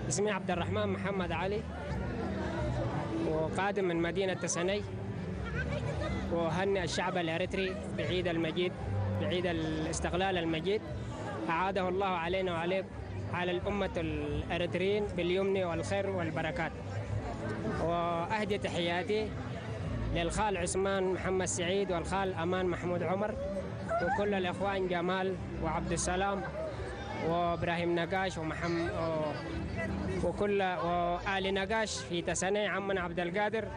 اسمي عبد الرحمن محمد علي، وقادم من مدينة تسني، وهنئ الشعب الأريتري بعيد المجيد، بعيد الاستقلال المجيد. أعاده الله علينا وعليكم، على الأمة الأريتريين باليمن والخير والبركات. وأهدي تحياتي للخال عثمان محمد سعيد والخال أمان محمود عمر، وكل الإخوان جمال وعبد السلام وإبراهيم نقاش ومحمد وكل وآل نقاش في تسني، عمنا عبد القادر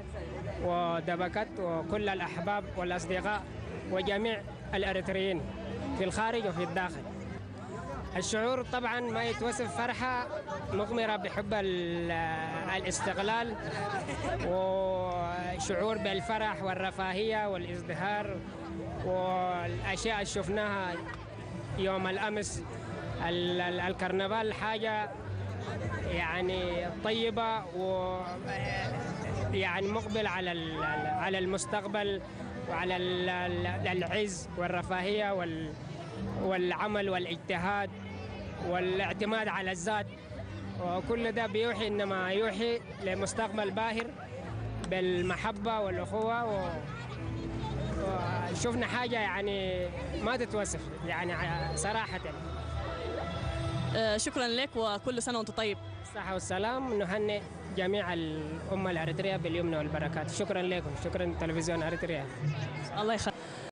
ودبكت، وكل الأحباب والأصدقاء وجميع الأريتريين في الخارج وفي الداخل. الشعور طبعا ما يتوصف، فرحة مغمرة بحب الاستقلال، وشعور بالفرح والرفاهية والازدهار، والأشياء اللي شفناها يوم الأمس الكرنفال حاجة يعني طيبة، ويعني مقبل على المستقبل وعلى العز والرفاهية والعمل والاجتهاد والاعتماد على الذات، وكل ده بيوحي إنما يوحي لمستقبل باهر بالمحبة والأخوة. وشفنا حاجة يعني ما تتوصف يعني صراحة. شكرا لك وكل سنة وأنت طيب. الصحة والسلام، نهنئ جميع الأمة الأريترية باليمن والبركات. شكرا لكم، شكرا تلفزيون أريتريا. الله يخليك.